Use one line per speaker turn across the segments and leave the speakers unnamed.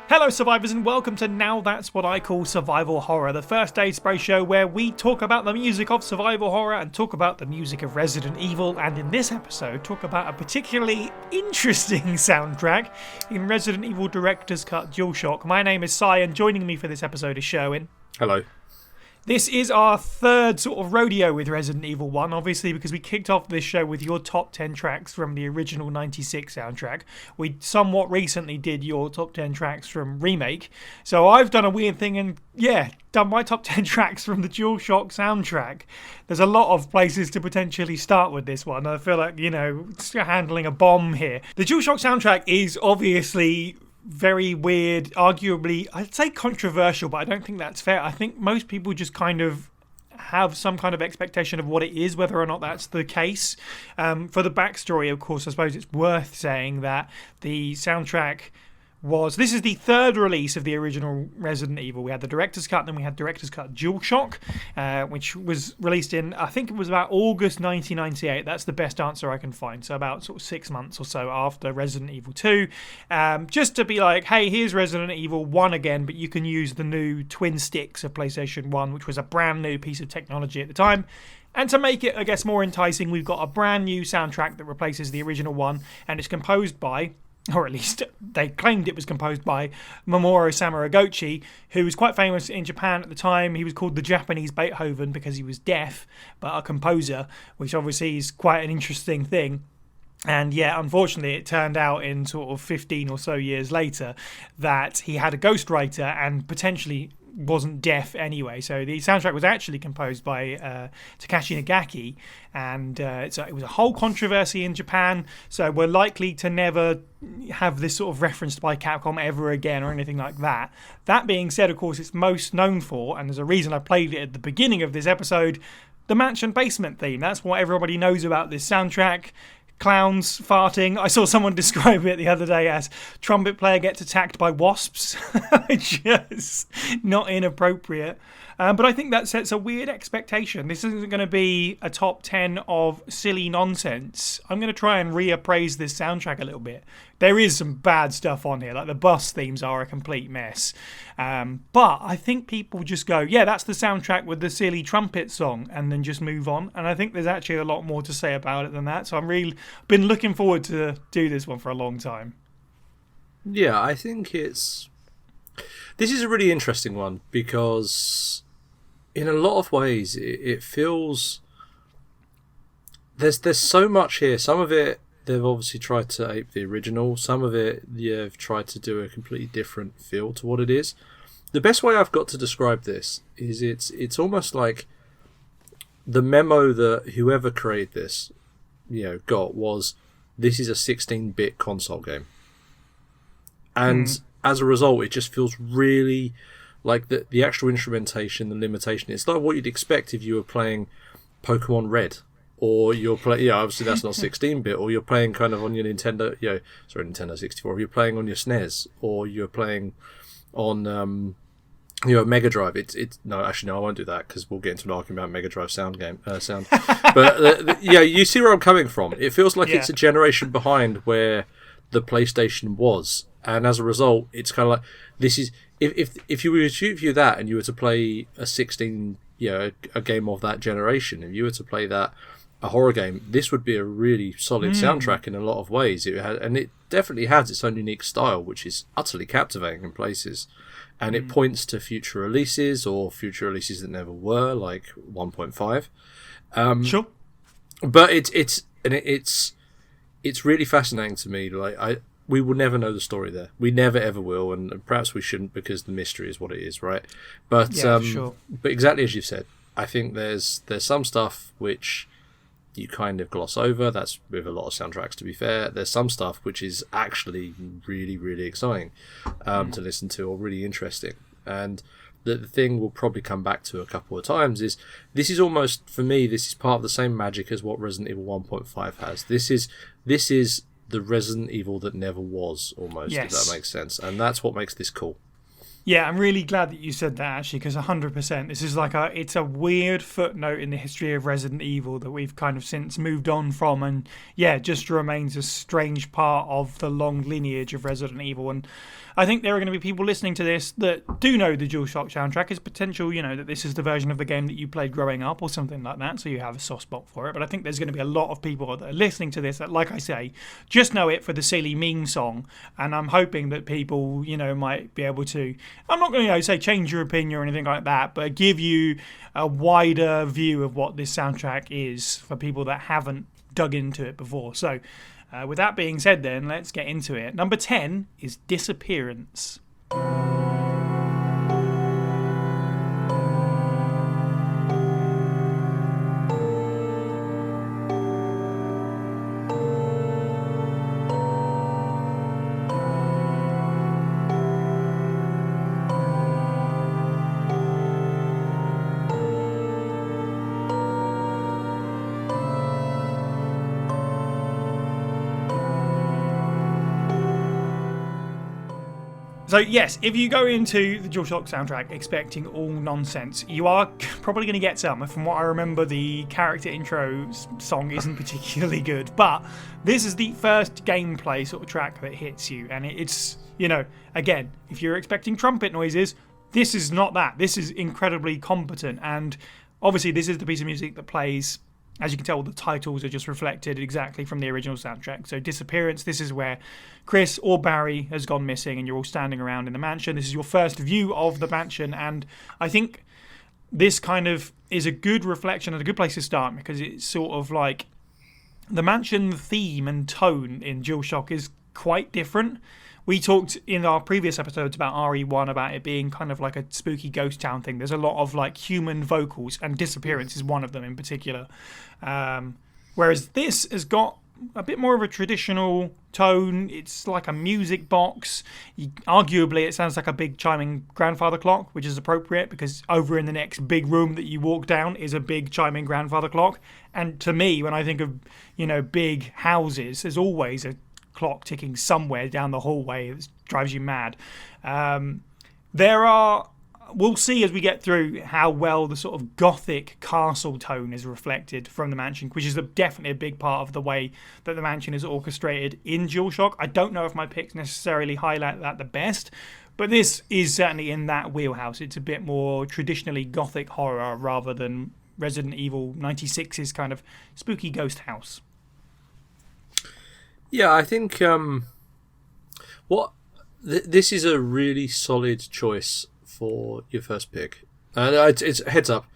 Hello survivors and welcome to Now That's What I Call Survival Horror, the first aid spray show where we talk about the music of survival horror and talk about the music of Resident Evil, and in this episode talk about a particularly interesting soundtrack in Resident Evil Director's Cut DualShock. My name is Sai and joining me for this episode is Sherwin.
Hello.
This is our third sort of rodeo with Resident Evil 1, obviously, because we kicked off this show with your top 10 tracks from the original 96 soundtrack. We somewhat recently did your top 10 tracks from Remake. So I've done a weird thing and, done my top 10 tracks from the DualShock soundtrack. There's a lot of places to potentially start with this one. I feel like, it's handling a bomb here. The DualShock soundtrack is obviously very weird, arguably, I'd say controversial, but I don't think that's fair. I think most people just kind of have some kind of expectation of what it is, whether or not that's the case. For the backstory, of course, I suppose it's worth saying that the soundtrack this is the third release of the original Resident Evil. We had the Director's Cut, then we had Director's Cut DualShock, which was released in, I think it was about August 1998. That's the best answer I can find. So about sort of 6 months or so after Resident Evil 2. Just to be like, hey, here's Resident Evil 1 again, but you can use the new twin sticks of PlayStation 1, which was a brand new piece of technology at the time. And to make it, I guess, more enticing, we've got a brand new soundtrack that replaces the original one, and it's composed by, or at least they claimed it was composed by, Mamoru Samuragochi, who was quite famous in Japan at the time. He was called the Japanese Beethoven because he was deaf, but a composer, which obviously is quite an interesting thing. And unfortunately, it turned out in sort of 15 or so years later that he had a ghostwriter and potentially wasn't deaf anyway. So the soundtrack was actually composed by Takashi Nagaki, and it was a whole controversy in Japan. So we're likely to never have this sort of referenced by Capcom ever again or anything like that. That being said, of course, it's most known for, and there's a reason I played it at the beginning of this episode, the mansion basement theme. That's what everybody knows about this soundtrack. Clowns farting. I saw someone describe it the other day as trumpet player gets attacked by wasps, which is not inappropriate. But I think that sets a weird expectation. This isn't going to be a top 10 of silly nonsense. I'm going to try and reappraise this soundtrack a little bit. There is some bad stuff on here, like the bus themes are a complete mess. But I think people just go, that's the soundtrack with the silly trumpet song, and then just move on. And I think there's actually a lot more to say about it than that. So I'm really been looking forward to do this one for a long time.
Yeah, I think this is a really interesting one because in a lot of ways it feels there's so much here. Some of it they've obviously tried to ape the original. Some of it they've tried to do a completely different feel to what it is. The best way I've got to describe this is it's almost like the memo that whoever created this got was, this is a 16-bit console game. And as a result, it just feels really like the actual instrumentation, the limitation. It's like what you'd expect if you were playing Pokemon Red, or you're playing. Obviously that's not 16-bit, or you're playing kind of on your Nintendo. Nintendo 64. Or you're playing on your SNES, or you're playing on Mega Drive. No, actually no, I won't do that because we'll get into an argument about Mega Drive sound. But you see where I'm coming from. It feels like it's a generation behind where the PlayStation was. And as a result, it's kind of like, this is, if you were to view that and you were to play a 16, a game of that generation, if you were to play that, a horror game, this would be a really solid soundtrack in a lot of ways. It definitely has its own unique style, which is utterly captivating in places. And it points to future releases, or future releases that never were, like 1.5.
Sure.
But it's really fascinating to me. Like we will never know the story there. We never ever will, and perhaps we shouldn't because the mystery is what it is, right? But
sure.
But exactly as you said, I think there's some stuff which you kind of gloss over. That's with a lot of soundtracks, to be fair. There's some stuff which is actually really, really exciting to listen to, or really interesting. And the thing we'll probably come back to a couple of times is, this is almost, for me, this is part of the same magic as what Resident Evil 1.5 has. This is the Resident Evil that never was, almost, if that makes sense. And that's what makes this cool.
Yeah, I'm really glad that you said that actually, because 100%. This is like it's a weird footnote in the history of Resident Evil that we've kind of since moved on from, and yeah, just remains a strange part of the long lineage of Resident Evil. And I think there are going to be people listening to this that do know the DualShock soundtrack. It's potential, that this is the version of the game that you played growing up or something like that, so you have a soft spot for it. But I think there's going to be a lot of people that are listening to this that, like I say, just know it for the silly meme song, and I'm hoping that people, might be able to. I'm not going to say change your opinion or anything like that, but give you a wider view of what this soundtrack is for people that haven't dug into it before. So, with that being said, then let's get into it. Number 10 is Disappearance. So yes, if you go into the DualShock soundtrack expecting all nonsense, you are probably going to get some. From what I remember, the character intro song isn't particularly good, but this is the first gameplay sort of track that hits you, and it's, again, if you're expecting trumpet noises, this is not that. This is incredibly competent, and obviously this is the piece of music that plays. As you can tell, the titles are just reflected exactly from the original soundtrack. So Disappearance, this is where Chris or Barry has gone missing and you're all standing around in the mansion. This is your first view of the mansion, and I think this kind of is a good reflection and a good place to start, because it's sort of like the mansion theme and tone in DualShock is quite different. We talked in our previous episodes about RE1 about it being kind of like a spooky ghost town thing. There's a lot of like human vocals, and Disappearance is one of them in particular. Whereas this has got a bit more of a traditional tone. It's like a music box. Arguably, it sounds like a big chiming grandfather clock, which is appropriate because over in the next big room that you walk down is a big chiming grandfather clock. And to me, when I think of, big houses, there's always a clock ticking somewhere down the hallway that drives you mad. We'll see as we get through how well the sort of gothic castle tone is reflected from the mansion, which is definitely a big part of the way that the mansion is orchestrated in DualShock. I don't know if my picks necessarily highlight that the best, but this is certainly in that wheelhouse. It's a bit more traditionally gothic horror rather than Resident Evil 96's kind of spooky ghost house.
Yeah, I think this is a really solid choice for your first pick. And it's heads up,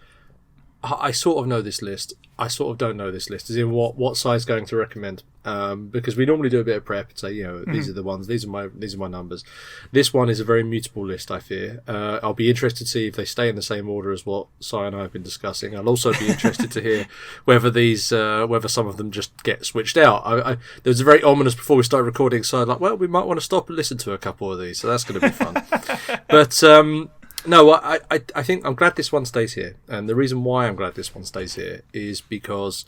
I sort of know this list. I sort of don't know this list, as in what size going to recommend. Because we normally do a bit of prep and say, these are the ones, these are my numbers. This one is a very mutable list, I fear. I'll be interested to see if they stay in the same order as what Si and I have been discussing. I'll also be interested to hear whether some of them just get switched out. There was a very ominous before we started recording side, like, well, we might want to stop and listen to a couple of these, so that's going to be fun. But no, I think I'm glad this one stays here, and the reason why I'm glad this one stays here is because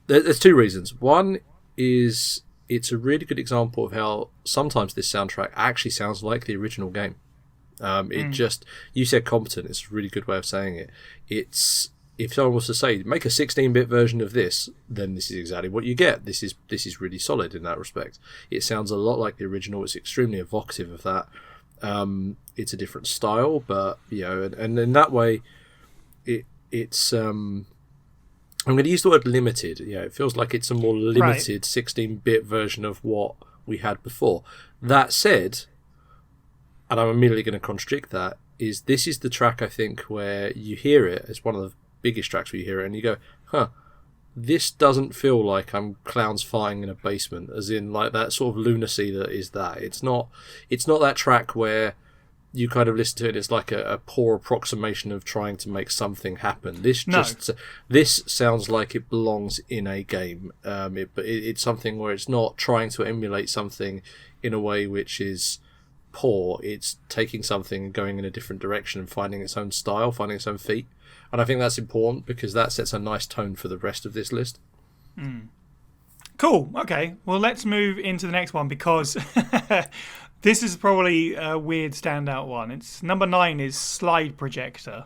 there's two reasons. One is it's a really good example of how sometimes this soundtrack actually sounds like the original game. You said competent, it's a really good way of saying it. It's, if someone was to say, make a 16-bit version of this, then this is exactly what you get. This is really solid in that respect. It sounds a lot like the original. It's extremely evocative of that. It's a different style, but and in that way, it's I'm going to use the word limited. It feels like it's a more limited 16-bit version of what we had before. That said, and I'm immediately going to contradict that, this is the track, I think, where you hear it. It's one of the biggest tracks where you hear it and you go, this doesn't feel like I'm clowns fighting in a basement, as in like that sort of lunacy that is that. It's not that track where you kind of listen to it, it's like a poor approximation of trying to make something happen. This sounds like it belongs in a game. But it's something where it's not trying to emulate something in a way which is poor. It's taking something and going in a different direction and finding its own style, finding its own feet. And I think that's important because that sets a nice tone for the rest of this list.
Cool. Okay. Well, let's move into the next one because This is probably a weird standout one. It's number 9 is Slide Projector.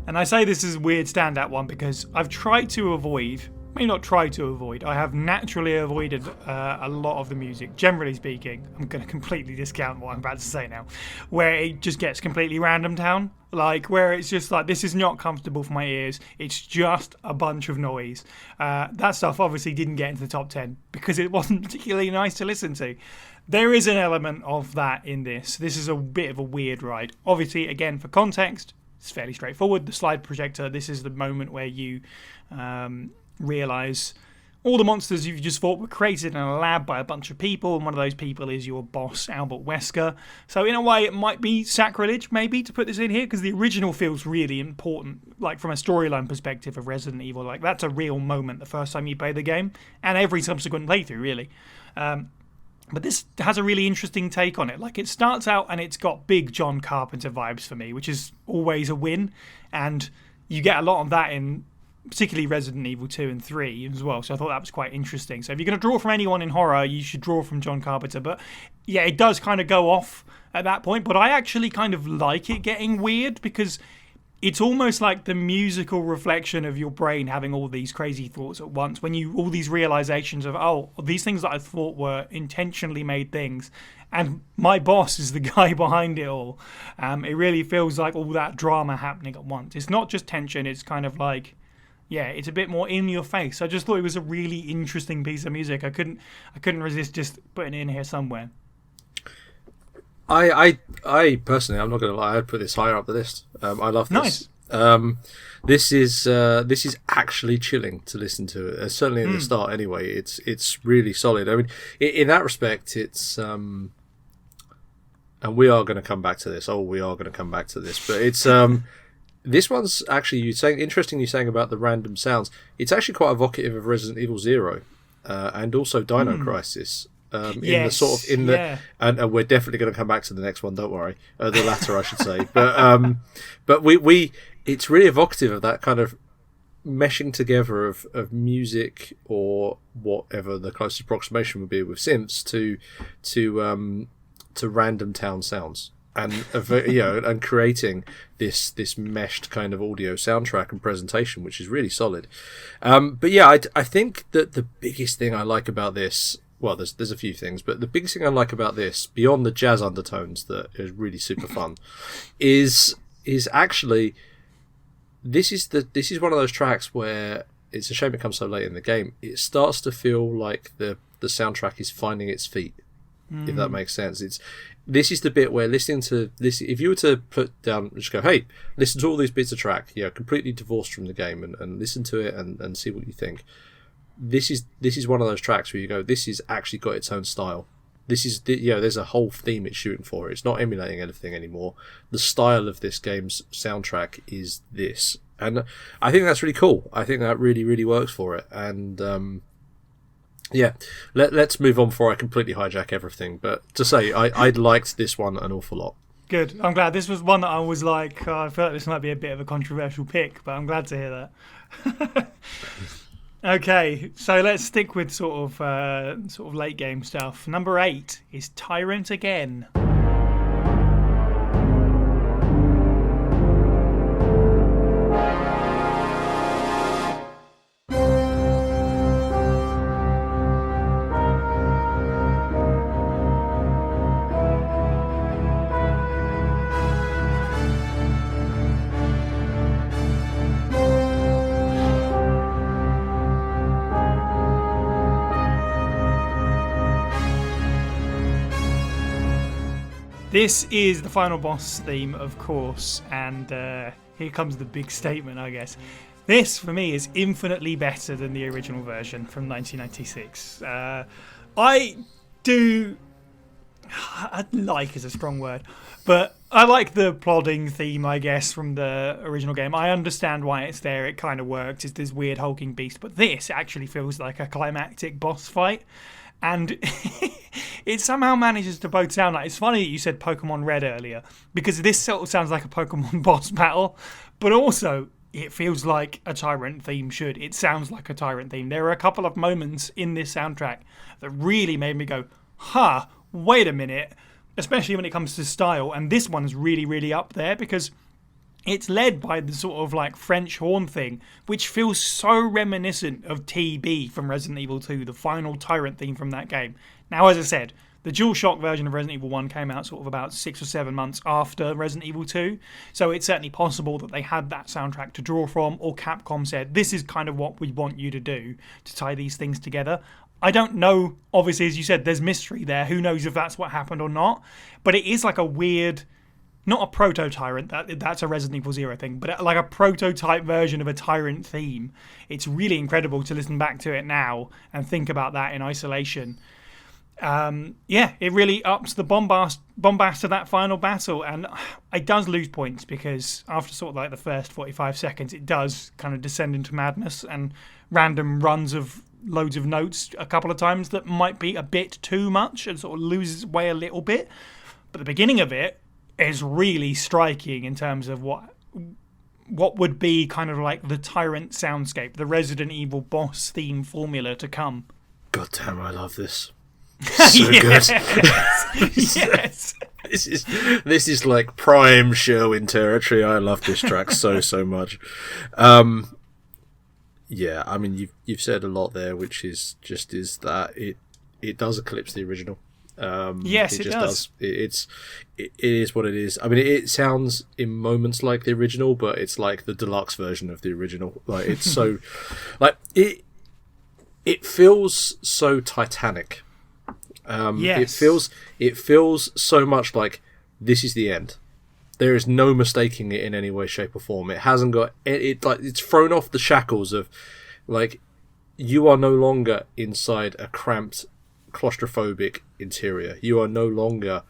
And I say this is a weird standout one because I've tried to avoid, may not try to avoid, I have naturally avoided a lot of the music, generally speaking. I'm going to completely discount what I'm about to say now, where it just gets completely random town. Like, where it's just like, this is not comfortable for my ears. It's just a bunch of noise. That stuff obviously didn't get into the top 10 because it wasn't particularly nice to listen to. There is an element of that in this. This is a bit of a weird ride. Obviously, again, for context, it's fairly straightforward. The slide projector, this is the moment where you realise all the monsters you've just fought were created in a lab by a bunch of people, and one of those people is your boss, Albert Wesker. So in a way, it might be sacrilege, maybe, to put this in here, because the original feels really important, like from a storyline perspective of Resident Evil. Like, that's a real moment the first time you play the game, and every subsequent playthrough, really. But this has a really interesting take on it. Like, it starts out and it's got big John Carpenter vibes for me, which is always a win. And you get a lot of that in particularly Resident Evil 2 and 3 as well. So I thought that was quite interesting. So if you're going to draw from anyone in horror, you should draw from John Carpenter. But yeah, it does kind of go off at that point. But I actually kind of like it getting weird because it's almost like the musical reflection of your brain having all these crazy thoughts at once. When you, all these realizations of, oh, these things that I thought were intentionally made things, and my boss is the guy behind it all. It really feels like all that drama happening at once. It's not just tension, it's kind of like, yeah, it's a bit more in your face. I just thought it was a really interesting piece of music. I couldn't resist just putting it in here somewhere.
I personally, I'm not going to lie, I'd put this higher up the list. I love this.
Nice.
This is actually chilling to listen to. Certainly at the start, anyway. It's really solid. I mean, in that respect, it's and we are going to come back to this. Oh, we are going to come back to this. But it's this one's actually interesting. You saying about the random sounds. It's actually quite evocative of Resident Evil 0 and also Dino Crisis.
Yes,
and we're definitely going to come back to the next one. Don't worry, the latter, I should say. But we it's really evocative of that kind of meshing together of music or whatever the closest approximation would be with synths to random town sounds, and and creating this meshed kind of audio soundtrack and presentation, which is really solid. But yeah, I think that the biggest thing I like about this. Well, there's a few things, but the biggest thing I like about this, beyond the jazz undertones that is really super fun, is actually this is one of those tracks where it's a shame it comes so late in the game. It starts to feel like the soundtrack is finding its feet, if that makes sense. This is the bit where listening to this, if you were to put down, just go, hey, listen to all these bits of track, completely divorced from the game, and listen to it and see what you think. This is one of those tracks where you go, this has actually got its own style. This is there's a whole theme it's shooting for. It's not emulating anything anymore. The style of this game's soundtrack is this, and I think that's really cool. I think that really, really works for it. And let's move on before I completely hijack everything. But to say, I liked this one an awful lot.
Good. I'm glad. This was one that I was like, I feel like this might be a bit of a controversial pick, but I'm glad to hear that. Okay, so let's stick with sort of late game stuff. Number 8 is Tyrant Again. This is the final boss theme, of course, and here comes the big statement, I guess. This, for me, is infinitely better than the original version from 1996. I do like is a strong word, but I like the plodding theme, I guess, from the original game. I understand why it's there. It kind of works. It's this weird hulking beast, but this actually feels like a climactic boss fight, and it somehow manages to both sound like. It's funny that you said Pokemon Red earlier, because this sort of sounds like a Pokemon boss battle, but also it feels like a Tyrant theme should. It sounds like a Tyrant theme. There are a couple of moments in this soundtrack that really made me go, huh, wait a minute, especially when it comes to style. And this one's really, really up there because it's led by the sort of like French horn thing, which feels so reminiscent of TB from Resident Evil 2, the final Tyrant theme from that game. Now, as I said, the DualShock version of Resident Evil 1 came out sort of about 6 or 7 months after Resident Evil 2, so it's certainly possible that they had that soundtrack to draw from, or Capcom said, this is kind of what we want you to do to tie these things together. I don't know, obviously, as you said, there's mystery there. Who knows if that's what happened or not, but it is like a weird, not a proto-Tyrant, that's a Resident Evil 0 thing, but like a prototype version of a Tyrant theme. It's really incredible to listen back to it now and think about that in isolation. It really ups the bombast of that final battle, and it does lose points because after sort of like the first 45 seconds it does kind of descend into madness and random runs of loads of notes a couple of times that might be a bit too much and sort of loses its way a little bit, but the beginning of it is really striking in terms of what would be kind of like the Tyrant soundscape, the Resident Evil boss theme formula to come.
God damn, I love this. So good.
Yes.
This is like prime Sherwin territory. I love this track so much. Yeah, I mean you've said a lot there, which is that it does eclipse the original.
Yes, it
does. It is what it is. I mean, it sounds in moments like the original, but it's like the deluxe version of the original. Like it's so, like it feels so Titanic.
Yes.
It feels so much like this is the end. There is no mistaking it in any way, shape, or form. It hasn't got it. Like it's thrown off the shackles of, like, you are no longer inside a cramped, claustrophobic interior. You are no longer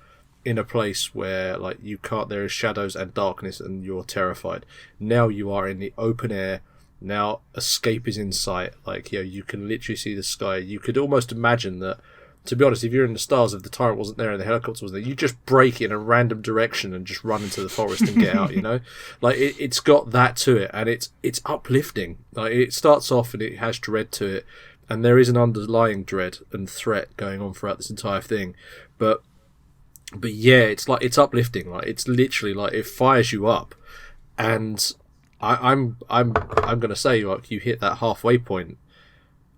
in a place where like you can't. There is shadows and darkness, and you're terrified. Now you are in the open air. Now escape is in sight. Like you can literally see the sky. You could almost imagine that. To be honest, if you're in the stars, if the Tyrant wasn't there and the helicopter wasn't there, you just break in a random direction and just run into the forest and get out, you know? Like, it's got that to it, and it's uplifting. Like, it starts off and it has dread to it, and there is an underlying dread and threat going on throughout this entire thing. But yeah, it's uplifting. Like, it's literally, like, it fires you up. And I'm gonna say, like, you hit that halfway point.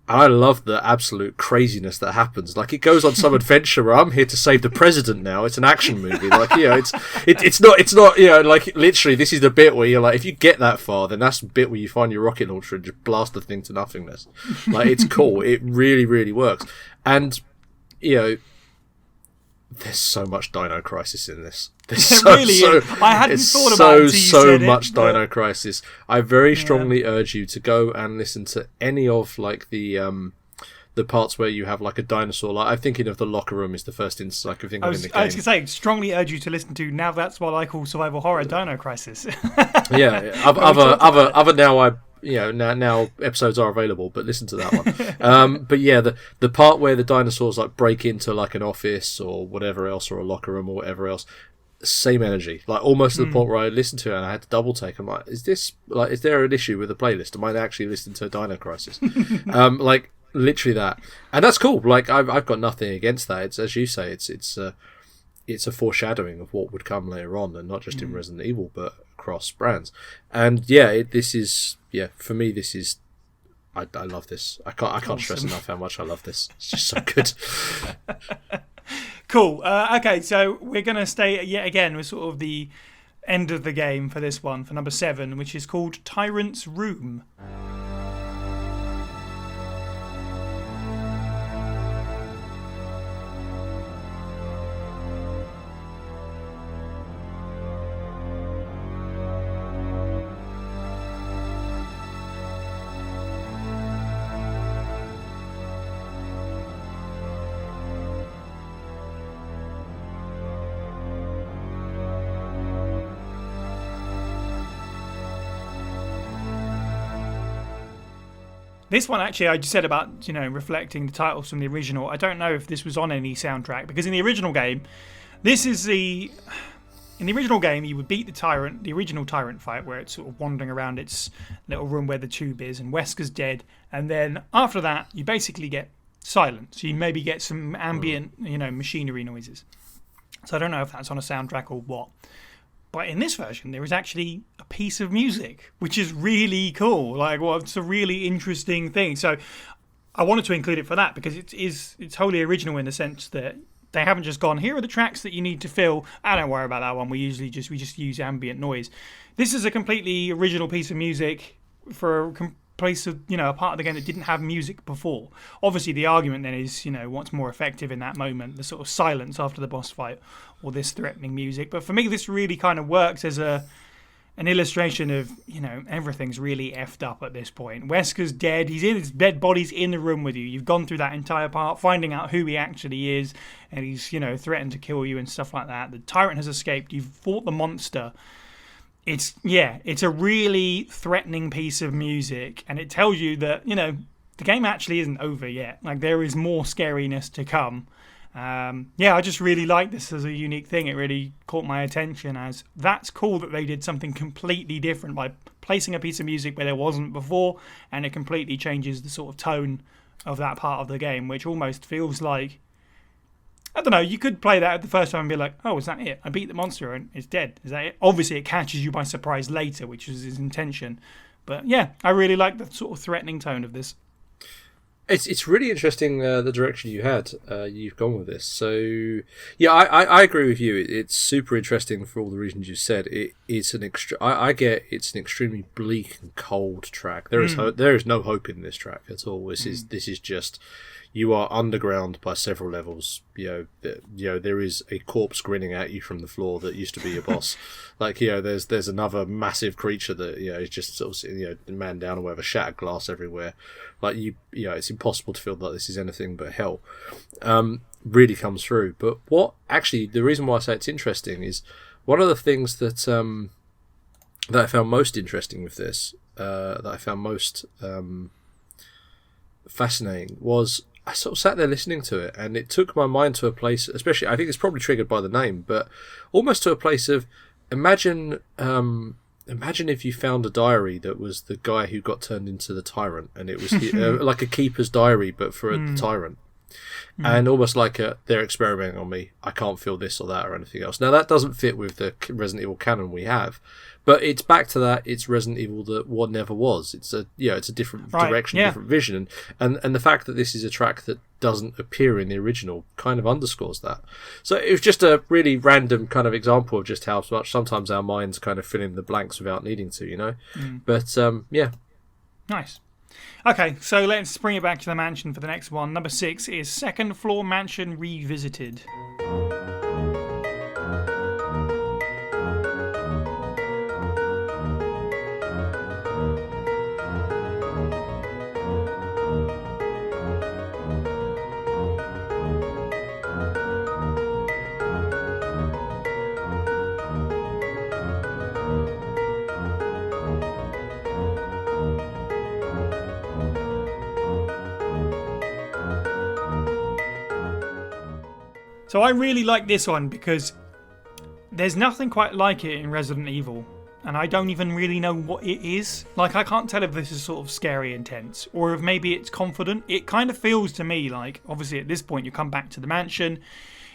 I love the absolute craziness that happens. Like, it goes on some adventure where I'm here to save the president now. It's an action movie. Like, it's not, like, literally, this is the bit where you're like, if you get that far, then that's the bit where you find your rocket launcher and just blast the thing to nothingness. Like, it's cool. It really, really works. And, there's so much Dino Crisis in this.
I hadn't thought about it until you said it.
So much Dino Crisis. I very strongly urge you to go and listen to any of like the parts where you have like a dinosaur. Like, I'm thinking of the locker room is the first instance I could think of in the game.
I was going to say, strongly urge you to listen to. Now that's what I call survival horror, Dino Crisis.
Yeah, other now episodes are available, but listen to that one. But yeah, the part where the dinosaurs like break into like an office or whatever else, or a locker room or whatever else, same energy, like almost to the point where I listened to it and I had to double take. I'm like, is there an issue with the playlist? Am I actually listening to Dino Crisis? Like literally that, and that's cool. Like I've got nothing against that. It's, as you say, it's a foreshadowing of what would come later on, and not just in Resident Evil, but across brands. And yeah, for me, this is. I love this. I can't stress enough how much I love this. It's just so good.
Cool. Okay, so we're going to stay yet again with sort of the end of the game for this one, for number 7, which is called Tyrant's Room. This one, actually, I just said about, reflecting the titles from the original. I don't know if this was on any soundtrack, because in the original game, in the original game, you would beat the original tyrant fight, where it's sort of wandering around its little room where the tube is, and Wesker's dead. And then after that, you basically get silence. You maybe get some ambient, machinery noises. So I don't know if that's on a soundtrack or what. But in this version, there is actually a piece of music, which is really cool. It's a really interesting thing. So I wanted to include it for that, because it's wholly original in the sense that they haven't just gone, here are the tracks that you need to fill. I don't worry about that one. We just use ambient noise. This is a completely original piece of music for a place of, a part of the game that didn't have music before. Obviously, the argument then is, what's more effective in that moment, the sort of silence after the boss fight or this threatening music. But for me, this really kind of works as an illustration of, everything's really effed up at this point. Wesker's dead. His dead body's in the room with you. You've gone through that entire part, finding out who he actually is, and he's, threatened to kill you and stuff like that. The tyrant has escaped. You've fought the monster. It's a really threatening piece of music, and it tells you that, the game actually isn't over yet. There is more scariness to come. I just really like this as a unique thing. It really caught my attention as that's cool that they did something completely different by placing a piece of music where there wasn't before, and it completely changes the sort of tone of that part of the game, which almost feels like, I don't know, you could play that the first time and be like, oh, is that it? I beat the monster and it's dead. Is that it? Obviously, it catches you by surprise later, which is his intention. But yeah, I really like the sort of threatening tone of this.
It's really interesting the direction you've gone with this. So yeah, I agree with you. It's super interesting for all the reasons you said. It's an extremely bleak and cold track. There is no hope in this track at all. This is just, you are underground by several levels. There is a corpse grinning at you from the floor that used to be your boss. There's another massive creature that is just sort of sitting, man down or whatever, shattered glass everywhere. It's impossible to feel that this is anything but hell. Really comes through. But the reason why I say it's interesting is one of the things that I found most interesting with this, that I found most fascinating, was I sort of sat there listening to it, and it took my mind to a place, especially, I think it's probably triggered by the name, but almost to a place of, imagine if you found a diary that was the guy who got turned into the tyrant, and it was like a keeper's diary, but for the tyrant. And almost like they're experimenting on me. I can't feel this or that or anything else. Now, that doesn't fit with the Resident Evil canon we have, but it's back to that. It's Resident Evil that what never was. It's a different direction, different vision, and the fact that this is a track that doesn't appear in the original kind of underscores that. So it was just a really random kind of example of just how much sometimes our minds kind of fill in the blanks without needing to, But yeah,
nice. Okay, so let's bring it back to the mansion for the next one. Number 6 is Second Floor Mansion Revisited. So I really like this one because there's nothing quite like it in Resident Evil, and I don't even really know what it is. I can't tell if this is sort of scary and tense, or if maybe it's confident. It kind of feels to me like, obviously at this point you come back to the mansion,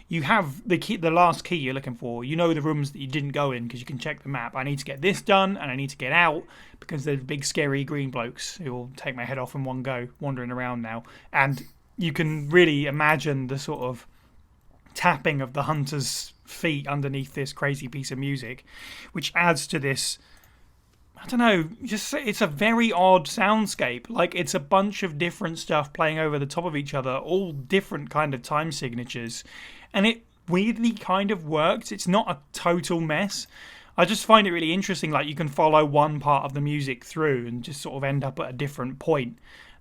you have the key, the last key you're looking for. You know the rooms that you didn't go in because you can check the map. I need to get this done, and I need to get out because there's big scary green blokes who will take my head off in one go, wandering around now. And you can really imagine the sort of tapping of the hunter's feet underneath this crazy piece of music, which adds to this, I don't know, it's a very odd soundscape. It's a bunch of different stuff playing over the top of each other, all different kind of time signatures, and it weirdly kind of works. It's not a total mess. I just find it really interesting. You can follow one part of the music through and just sort of end up at a different point.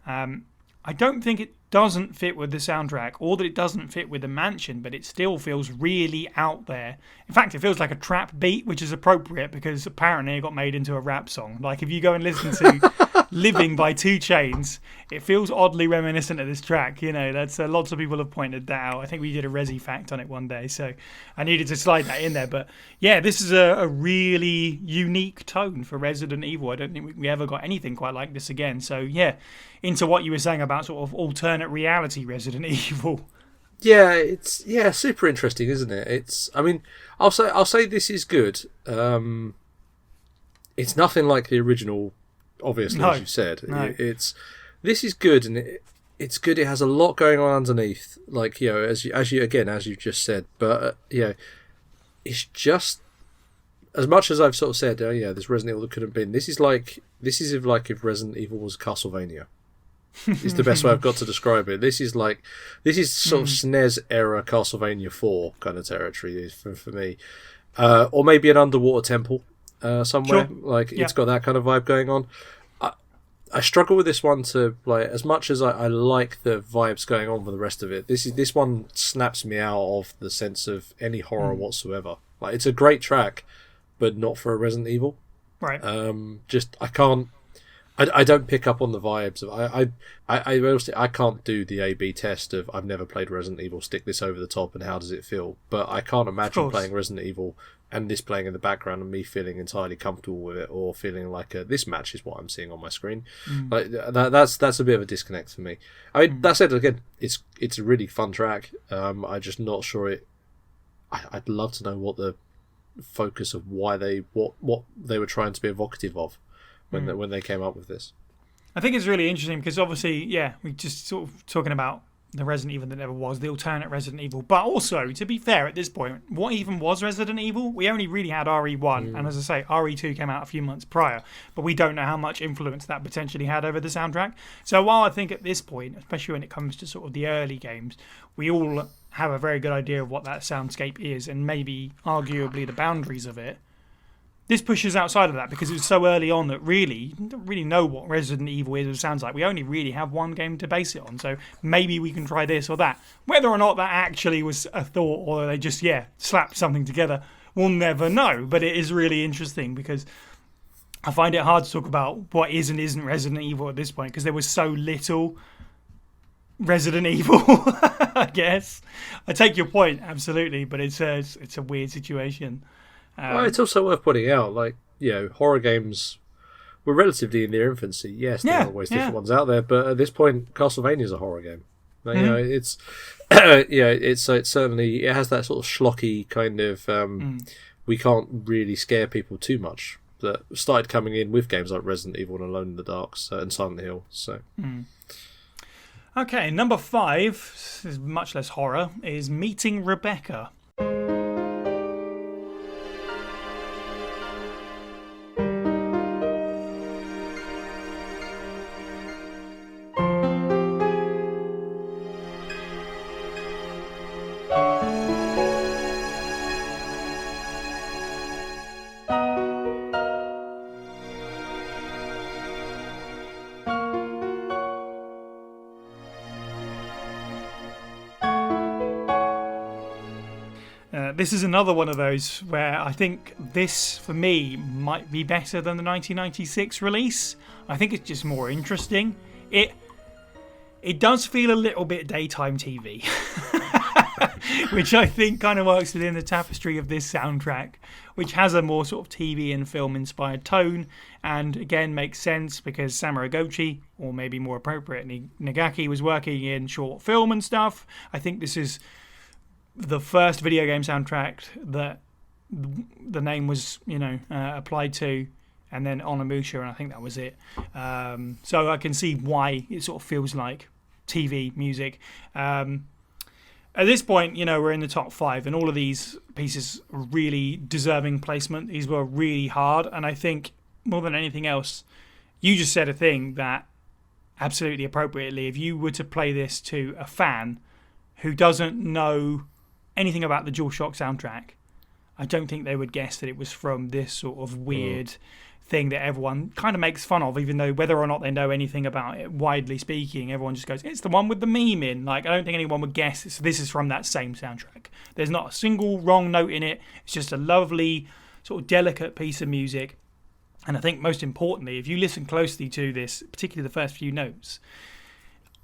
I don't think it doesn't fit with the soundtrack, or that it doesn't fit with the mansion, but it still feels really out there. In fact, it feels like a trap beat, which is appropriate because apparently it got made into a rap song. If you go and listen to Living by 2 Chainz. It feels oddly reminiscent of this track. That's lots of people have pointed that out. I think we did a Resi fact on it one day, so I needed to slide that in there. But yeah, this is a really unique tone for Resident Evil. I don't think we ever got anything quite like this again. So yeah, into what you were saying about sort of alternate reality Resident Evil.
Yeah, it's super interesting, isn't it? I'll say this is good. It's nothing like the original, obviously, as you said.
No.
This is good, and it's good. It has a lot going on underneath, like as you just said. But it's just as much as I've sort of said. This Resident Evil that could have been. This is like if Resident Evil was Castlevania. Is the best way I've got to describe it. This is sort of SNES era Castlevania 4 kind of territory for me, or maybe an underwater temple somewhere. Sure. It's got that kind of vibe going on. I struggle with this one to as much as I like the vibes going on for the rest of it. This one snaps me out of the sense of any horror whatsoever. It's a great track, but not for a Resident Evil.
Right.
I can't. I don't pick up on the vibes of I can't do the A/B test of I've never played Resident Evil, stick this over the top and how does it feel, but I can't imagine playing Resident Evil and this playing in the background and me feeling entirely comfortable with it, or feeling like this matches what I'm seeing on my screen. That's a bit of a disconnect for me. That said, again, it's a really fun track. I'm just not sure I'd love to know what the focus of what they were trying to be evocative of when they came up with this.
I think it's really interesting because obviously, we just sort of talking about the Resident Evil that never was, the alternate Resident Evil. But also, to be fair, at this point, what even was Resident Evil? We only really had RE1, and as I say, RE2 came out a few months prior, but we don't know how much influence that potentially had over the soundtrack. So while I think at this point, especially when it comes to sort of the early games, we all have a very good idea of what that soundscape is and maybe arguably the boundaries of it, this pushes outside of that because it's so early on that really you don't really know what Resident Evil is or sounds like. We only really have one game to base it on, so maybe we can try this or that. Whether or not that actually was a thought or they just, slapped something together, we'll never know. But it is really interesting because I find it hard to talk about what is and isn't Resident Evil at this point because there was so little Resident Evil, I guess. I take your point, absolutely, but it's a weird situation.
Well, it's also worth pointing out, horror games were relatively in their infancy. Yes, there are always different ones out there, but at this point, Castlevania is a horror game. It's it's certainly it has that sort of schlocky kind of we can't really scare people too much that started coming in with games like Resident Evil and Alone in the Dark and Silent Hill. So.
Okay, number 5, this is much less horror, is Meeting Rebecca. This is another one of those where I think this, for me, might be better than the 1996 release. I think it's just more interesting. It does feel a little bit daytime TV, which I think kind of works within the tapestry of this soundtrack, which has a more sort of TV and film-inspired tone, and again makes sense because Samuragochi, or maybe more appropriately, Nagaki, was working in short film and stuff. I think this is the first video game soundtrack that the name was, applied to, and then Onimusha, and I think that was it. So I can see why it sort of feels like TV music. At this point, we're in the top 5, and all of these pieces are really deserving placement. These were really hard, and I think more than anything else, you just said a thing that absolutely appropriately, if you were to play this to a fan who doesn't know anything about the DualShock soundtrack, I don't think they would guess that it was from this sort of weird thing that everyone kind of makes fun of, even though whether or not they know anything about it, widely speaking, everyone just goes, it's the one with the meme in. I don't think anyone would guess this is from that same soundtrack. There's not a single wrong note in it. It's just a lovely, sort of delicate piece of music. And I think most importantly, if you listen closely to this, particularly the first few notes,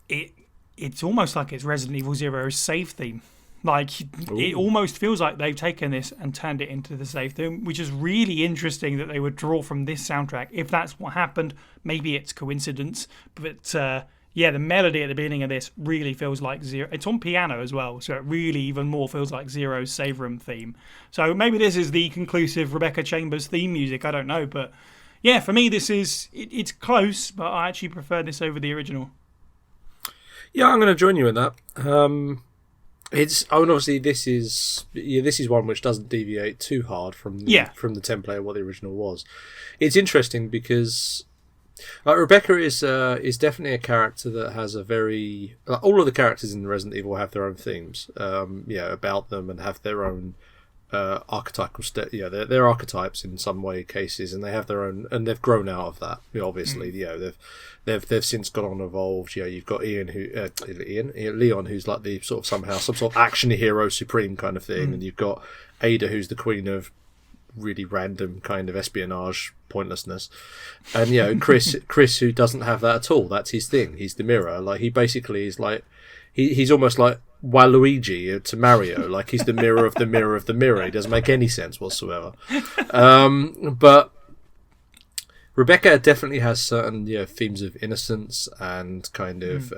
it's almost like it's Resident Evil Zero's save theme. Like, it almost feels like they've taken this and turned it into the save theme, which is really interesting that they would draw from this soundtrack. If that's what happened, maybe it's coincidence. But the melody at the beginning of this really feels like Zero. It's on piano as well, so it really even more feels like Zero's save room theme. So maybe this is the conclusive Rebecca Chambers theme music. I don't know, but yeah, for me it's close, but I actually prefer this over the original.
Yeah, I'm going to join you in that. Obviously this is one which doesn't deviate too hard from the template of what the original was. It's interesting because Rebecca is definitely a character that has a very all of the characters in Resident Evil have their own themes, about them, and have their own archetypal they're archetypes in some way cases, and they have their own, and they've grown out of that. Obviously, they've since gone on and evolved. You've got Leon, who's like the sort of somehow some sort of action hero supreme kind of thing, and you've got Ada, who's the queen of really random kind of espionage pointlessness, and Chris, who doesn't have that at all. That's his thing. He's the mirror. Like, he basically is like he's almost like Waluigi to Mario. Like, he's the mirror of the mirror of the mirror. He doesn't make any sense whatsoever. But Rebecca definitely has certain themes of innocence and kind of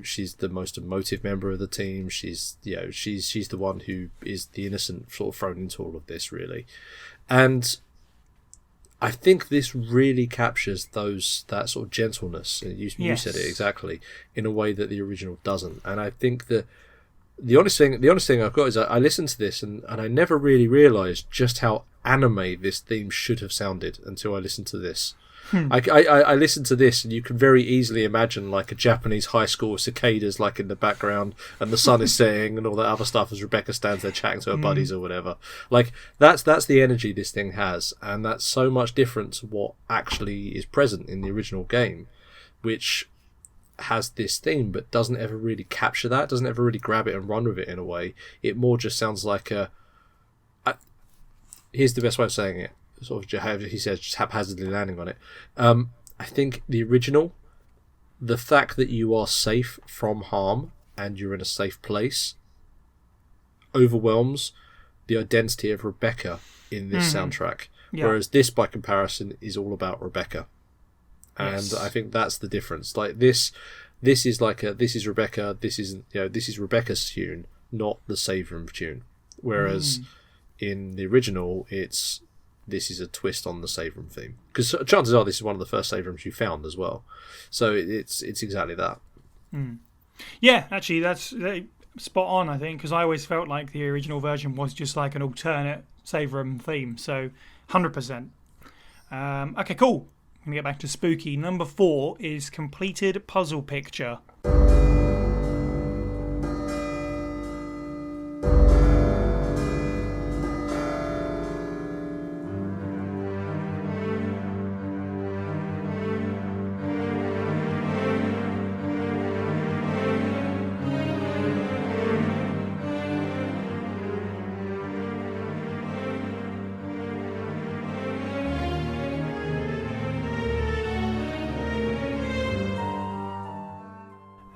she's the most emotive member of the team. She's the one who is the innocent, sort of thrown into all of this, really. And I think this really captures that sort of gentleness. You said it exactly, in a way that the original doesn't. And I think that the honest thing I've got is I listened to this and I never really realised just how anime this theme should have sounded until I listened to this. I listened to this, and you can very easily imagine like a Japanese high school with cicadas like in the background, and the sun is setting and all that other stuff as Rebecca stands there chatting to her buddies or whatever. Like, that's the energy this thing has, and that's so much different to what actually is present in the original game, which has this theme but doesn't ever really capture that, doesn't ever really grab it and run with it in a way. It more just sounds like here's the best way of saying it, sort of, he says, just haphazardly landing on it. I think the original, the fact that you are safe from harm and you're in a safe place, overwhelms the identity of Rebecca in this soundtrack. Yeah. Whereas this, by comparison, is all about Rebecca. And I think that's the difference. Like, this is Rebecca. This is Rebecca's tune, not the save room tune. Whereas in the original, this is a twist on the save room theme, because chances are this is one of the first save rooms you found as well. So it's exactly that.
Yeah, actually, that's spot on, I think, because I always felt like the original version was just like an alternate save room theme. So 100%. Okay, cool. I'm going to get back to spooky. Number 4 is completed puzzle picture.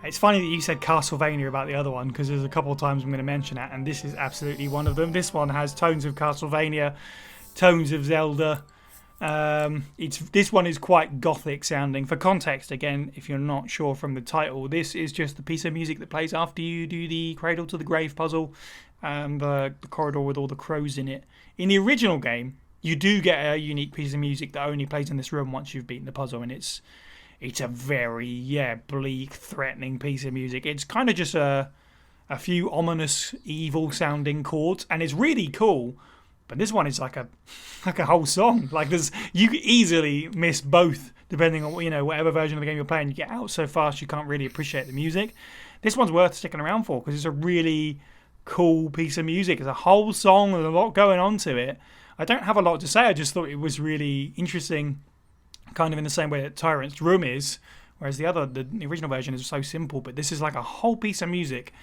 It's funny that you said Castlevania about the other one, because there's a couple of times I'm going to mention that, and this is absolutely one of them. This one has tones of Castlevania, tones of Zelda. This one is quite gothic sounding. For context, again, if you're not sure from the title, this is just the piece of music that plays after you do the Cradle to the Grave puzzle, the corridor with all the crows in it. In the original game, you do get a unique piece of music that only plays in this room once you've beaten the puzzle, and it's a very bleak, threatening piece of music. It's kind of just a few ominous, evil-sounding chords, and it's really cool. But this one is like a whole song. Like, you could easily miss both, depending on whatever version of the game you're playing. You get out so fast you can't really appreciate the music. This one's worth sticking around for because it's a really cool piece of music. It's a whole song with a lot going on to it. I don't have a lot to say. I just thought it was really interesting. Kind of in the same way that Tyrant's Room is, whereas the original version is so simple, but this is like a whole piece of music.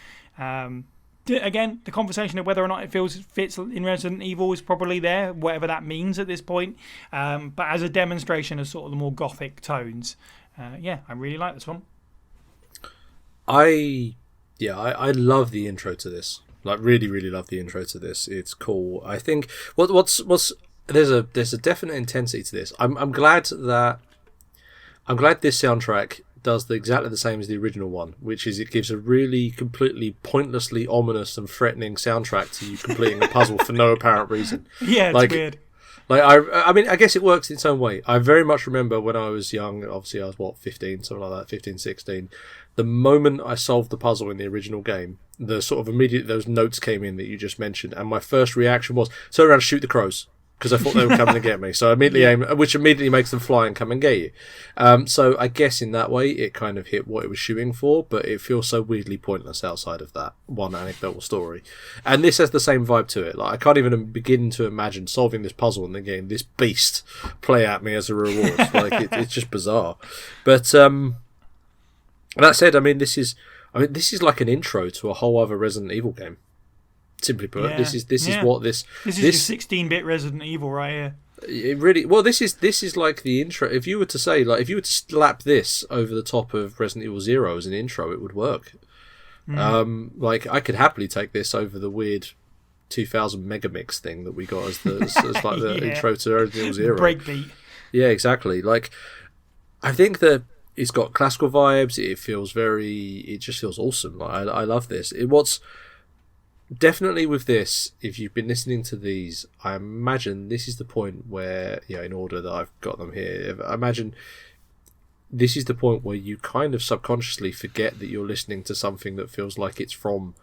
again, the conversation of whether or not it fits in Resident Evil is probably there, whatever that means at this point. But as a demonstration of sort of the more gothic tones, I really like this one.
I love the intro to this. Like, really, really love the intro to this. It's cool. I think what's there's a definite intensity to this. I'm glad this soundtrack does exactly the same as the original one, which is it gives a really completely pointlessly ominous and threatening soundtrack to you completing a puzzle for no apparent reason.
Yeah, it's weird.
Like I mean, I guess it works in its own way. I very much remember when I was young, obviously I was 15, something like that, 15, 16. The moment I solved the puzzle in the original game, the sort of immediate those notes came in that you just mentioned, and my first reaction was turn around and shoot the crows, because I thought they were coming to get me. So I immediately aim, which immediately makes them fly and come and get you. So I guess in that way it kind of hit what it was shooting for, but it feels so weirdly pointless outside of that one anecdotal story. And this has the same vibe to it. Like, I can't even begin to imagine solving this puzzle and then getting this beast play at me as a reward. Like, it's just bizarre. But that said, this is like an intro to a whole other Resident Evil game. Simply put, this is what this
is your 16-bit Resident Evil right here.
It really this is like the intro. If you were to slap this over the top of Resident Evil 0 as an intro, it would work. Like, I could happily take this over the weird 2000 Megamix thing that we got as the intro to Resident Evil 0.
Breakbeat. Yeah,
exactly. Like, I think that it's got classical vibes. It just feels awesome. Like, I love this. Definitely with this, if you've been listening to these, I imagine this is the point where, in order that I've got them here, I imagine this is the point where you kind of subconsciously forget that you're listening to something that feels like it's from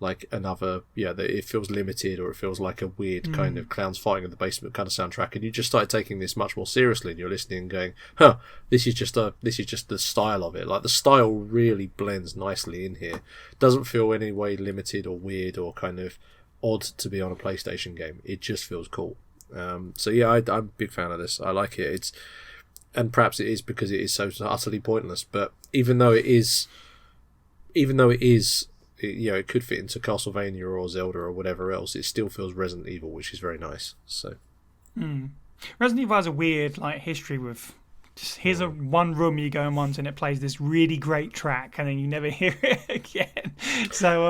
like another, that it feels limited, or it feels like a weird kind of clowns fighting in the basement kind of soundtrack, and you just start taking this much more seriously, and you're listening and going, this is just the style of it. Like, the style really blends nicely in here. Doesn't feel any way limited or weird or kind of odd to be on a PlayStation game. It just feels cool. I'm a big fan of this. I like it. And perhaps it is because it is so utterly pointless, but even though it is, it could fit into Castlevania or Zelda or whatever else, it still feels Resident Evil, which is very nice. So,
Resident Evil has a weird history with here's one room you go in once and it plays this really great track and then you never hear it again. So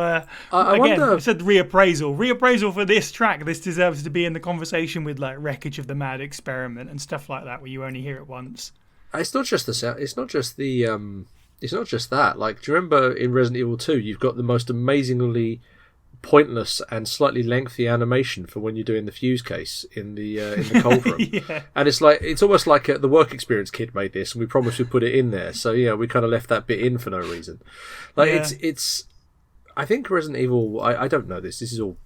I wonder, I said reappraisal for this track. This deserves to be in the conversation with like Wreckage of the Mad Experiment and stuff like that, where you only hear it once.
It's not just the sound. It's not just the. It's not just that. Like, do you remember in Resident Evil 2, you've got the most amazingly pointless and slightly lengthy animation for when you're doing the fuse case in the cold room.
Yeah.
And it's almost like the work experience kid made this, and we promised we'd put it in there. So we kind of left that bit in for no reason. Like, it's. I think Resident Evil. I don't know this. This is all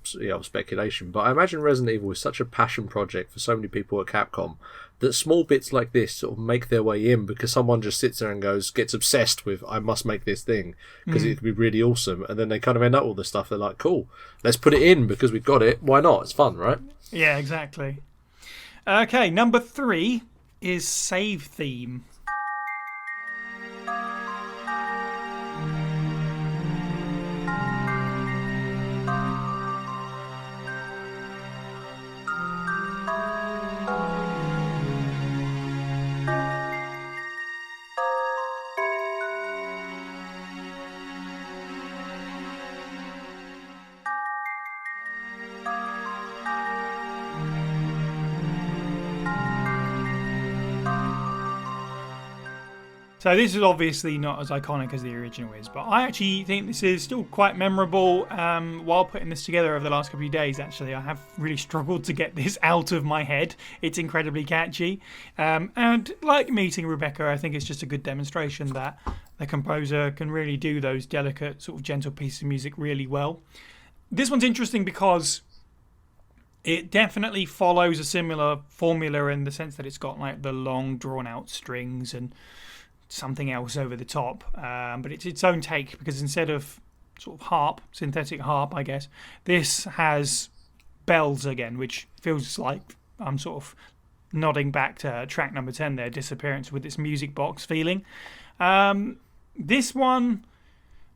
speculation, but I imagine Resident Evil is such a passion project for so many people at Capcom that small bits like this sort of make their way in because someone just sits there and gets obsessed with, I must make this thing because it could be really awesome, and then they kind of end up with all this stuff. They're like, cool, let's put it in because we've got it. Why not? It's fun, right?
Yeah, exactly. Okay, number 3 is Save Theme. So this is obviously not as iconic as the original is, but I actually think this is still quite memorable. While putting this together over the last couple of days, actually, I have really struggled to get this out of my head. It's incredibly catchy. And like Meeting Rebecca, I think it's just a good demonstration that the composer can really do those delicate, sort of gentle pieces of music really well. This one's interesting because it definitely follows a similar formula in the sense that it's got like the long, drawn-out strings and something else over the top, but it's its own take because instead of sort of harp, synthetic harp, I guess, this has bells again, which feels like I'm sort of nodding back to track number 10 there, Disappearance, with its music box feeling. This one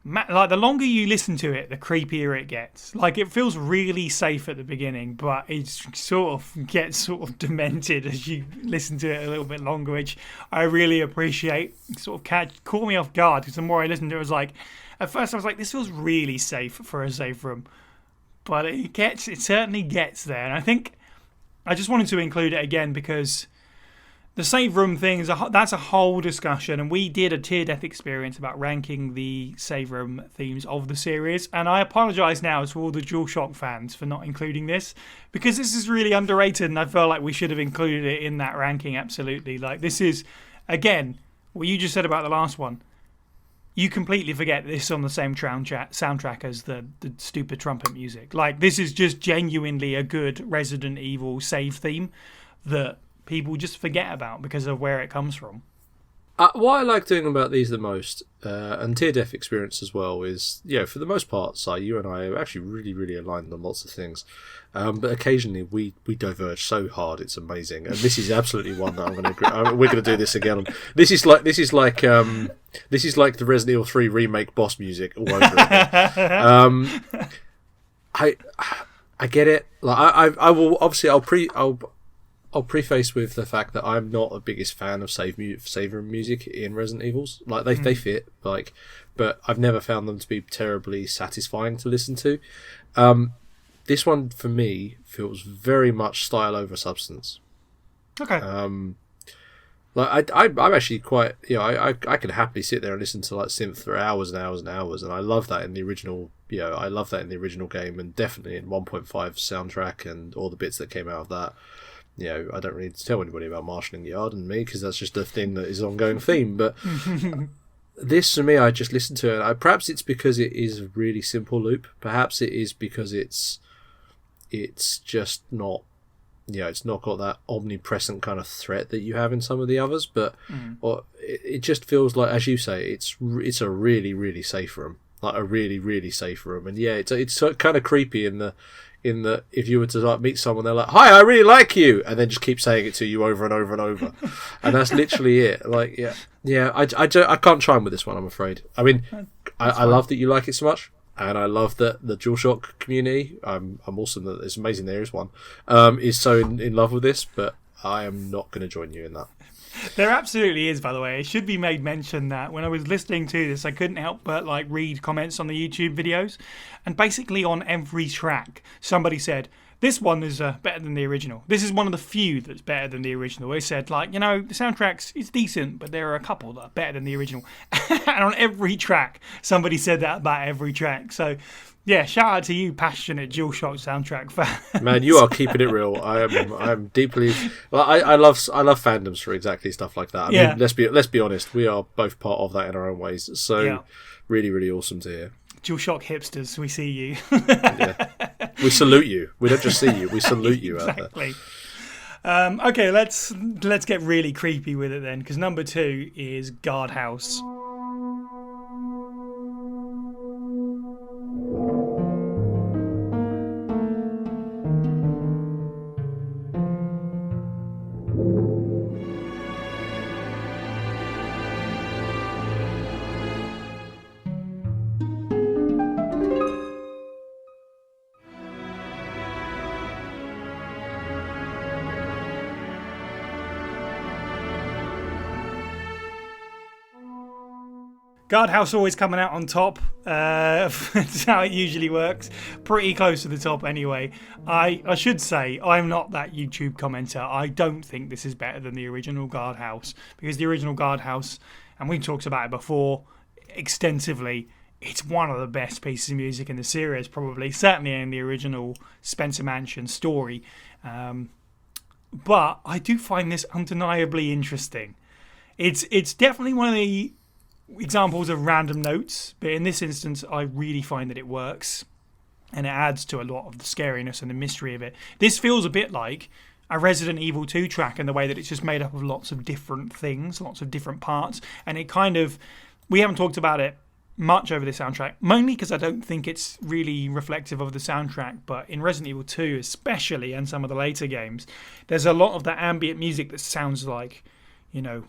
like the longer you listen to it, the creepier it gets. Like it feels really safe at the beginning, but it sort of gets sort of demented as you listen to it a little bit longer, which I really appreciate. Sort of caught me off guard because the more I listened to it, I was like, at first I was like, this feels really safe for a safe room, but it certainly gets there. And I think I just wanted to include it again because the save room thing that's a whole discussion, and we did a tier death experience about ranking the save room themes of the series. And I apologise now to all the DualShock fans for not including this because this is really underrated, and I feel like we should have included it in that ranking. Absolutely, like this is again what you just said about the last one. You completely forget this is on the same soundtrack as the stupid trumpet music. Like this is just genuinely a good Resident Evil save theme that people just forget about because of where it comes from.
What I like doing about these the most, and tier death experience as well, is for the most part, Si, you and I are actually really, really aligned on lots of things, but occasionally we diverge so hard it's amazing. And this is absolutely one that we're going to do this again. This is like the Resident Evil 3 remake boss music all over again. I get it. Like I will obviously I'll preface with the fact that I'm not the biggest fan of save room music in Resident Evils. Like they fit, but I've never found them to be terribly satisfying to listen to. This one for me feels very much style over substance.
Okay.
Like I'm actually quite I can happily sit there and listen to like synth for hours and hours and hours, and I love that in the original. I love that in the original game, and definitely in 1.5 soundtrack and all the bits that came out of that. I don't really need to tell anybody about marshalling the yard and me because that's just a thing that is an ongoing theme. But this, for me, I just listen to it. Perhaps it's because it is a really simple loop. Perhaps it is because it's just not, it's not got that omnipresent kind of threat that you have in some of the others. But it just feels like, as you say, it's a really, really safe room, like a really, really safe room. And it's kind of creepy in that if you were to like meet someone, they're like, "Hi, I really like you," and then just keep saying it to you over and over and over, and that's literally it. Like, I can't chime with this one, I'm afraid. I mean, I love that you like it so much, and I love that the DualShock community. I'm awesome that it's amazing there is one. Is so in love with this, but I am not going to join you in that.
There absolutely is, by the way. It should be made mention that when I was listening to this, I couldn't help but read comments on the YouTube videos. And basically on every track, somebody said, this one is better than the original. This is one of the few that's better than the original. They said, the soundtrack's it's decent, but there are a couple that are better than the original. And on every track, somebody said that about every track. So, yeah, shout out to you, passionate DualShock soundtrack fans.
Man, you are keeping it real. I'm deeply. Well, I love fandoms for exactly stuff like that. I mean, let's be honest. We are both part of that in our own ways. So, really, really awesome to hear.
DualShock hipsters, we see you.
We salute you. We don't just see you. We salute you out
there. Okay, let's get really creepy with it then, because number 2 is Guardhouse. Guardhouse always coming out on top. That's how it usually works. Pretty close to the top anyway. I should say, I'm not that YouTube commenter. I don't think this is better than the original Guardhouse. Because the original Guardhouse, and we've talked about it before extensively, it's one of the best pieces of music in the series, probably. Certainly in the original Spencer Mansion story. But I do find this undeniably interesting. It's definitely one of the examples of random notes, but in this instance I really find that it works and it adds to a lot of the scariness and the mystery of it. This feels a bit like a Resident Evil 2 track in the way that it's just made up of lots of different things, lots of different parts, and it kind of, we haven't talked about it much over the soundtrack, mainly because I don't think it's really reflective of the soundtrack, but in Resident Evil 2 especially, and some of the later games, there's a lot of that ambient music that sounds like,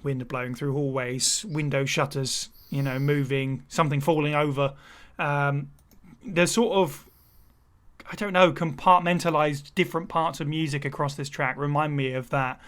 wind blowing through hallways, window shutters moving, something falling over. There's sort of, I don't know, compartmentalized different parts of music across this track remind me of that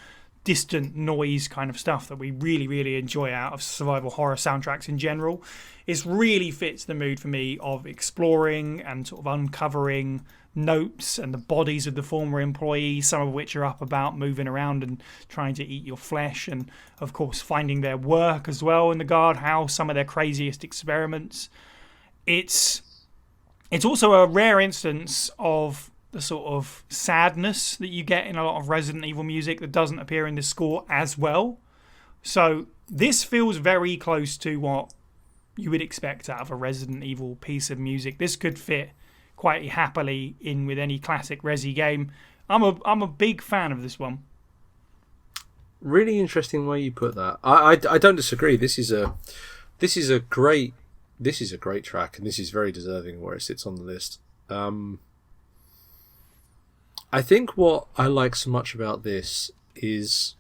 distant noise kind of stuff that we really, really enjoy out of survival horror soundtracks in general. It really fits the mood for me of exploring and sort of uncovering notes and the bodies of the former employees, some of which are up about moving around and trying to eat your flesh, and of course finding their work as well in the guardhouse, some of their craziest experiments. It's also a rare instance of the sort of sadness that you get in a lot of Resident Evil music that doesn't appear in the score as well. So this feels very close to what you would expect out of a Resident Evil piece of music. This could fit quite happily in with any classic Resi game. I'm a big fan of this one.
Really interesting way you put that. I don't disagree. This is a great track, and this is very deserving where it sits on the list. I think what I like so much about this is,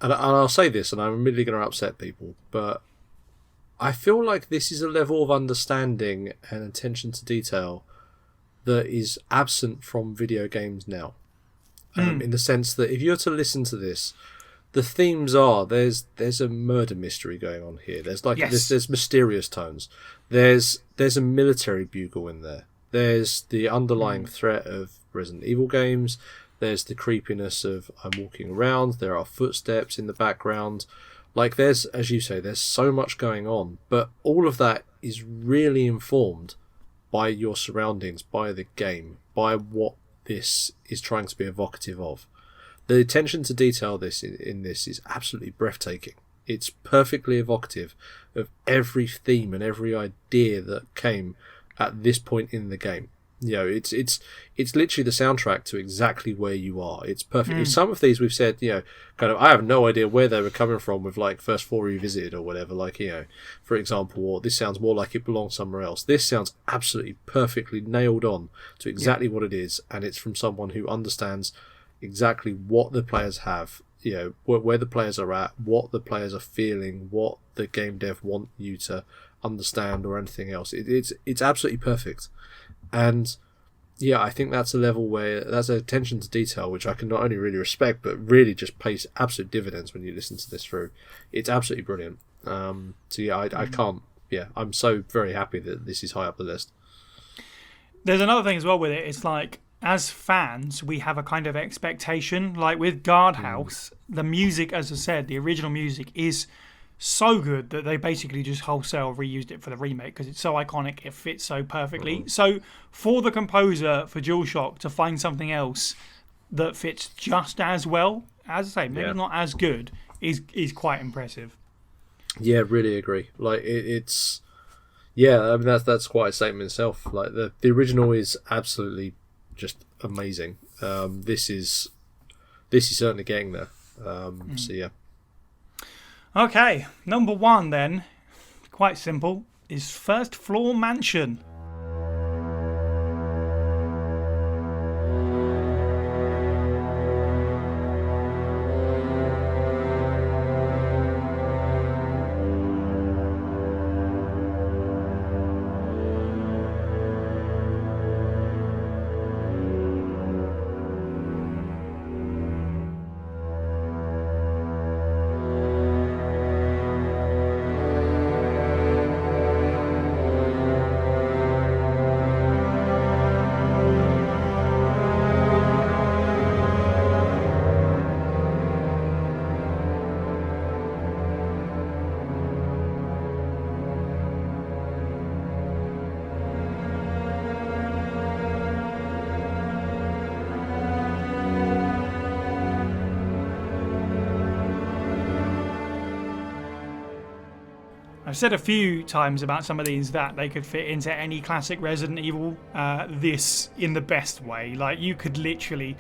and I'll say this, and I'm immediately going to upset people, but I feel like this is a level of understanding and attention to detail that is absent from video games now. In the sense that if you were to listen to this, the themes are there's a murder mystery going on here. There's there's mysterious tones. There's a military bugle in there. There's the underlying threat of Resident Evil games. There's the creepiness of I'm walking around. There are footsteps in the background. Like there's, as you say, there's so much going on, but all of that is really informed by your surroundings, by the game, by what this is trying to be evocative of. The attention to detail in this is absolutely breathtaking. It's perfectly evocative of every theme and every idea that came at this point in the game. It's literally the soundtrack to exactly where you are. It's perfect. Some of these we've said, kind of, I have no idea where they were coming from with like First 4 Revisited or whatever. Like, for example, or this sounds more like it belongs somewhere else. This sounds absolutely perfectly nailed on to exactly what it is, and it's from someone who understands exactly what the players have, where the players are at, what the players are feeling, what the game dev want you to understand or anything else. It's absolutely perfect. And yeah, I think that's a level where that's an attention to detail which I can not only really respect but really just pays absolute dividends when you listen to this through. It's absolutely brilliant. So yeah, I can't. Yeah, I'm so very happy that this is high up the list.
There's another thing as well with it. It's like, as fans, we have a kind of expectation. Like with Guardhouse, the music, as I said, the original music is so good that they basically just wholesale reused it for the remake because it's so iconic, it fits so perfectly. So for the composer for DualShock to find something else that fits just as well, as I say, maybe not as good, is quite impressive. Yeah,
really agree. Like it's I mean that's quite a statement in itself. Like the original is absolutely just amazing. This is certainly getting there. So yeah.
Okay, number 1 then, quite simple, is First Floor Mansion. I've said a few times about some of these that they could fit into any classic Resident Evil, this in the best way. Like you could literally,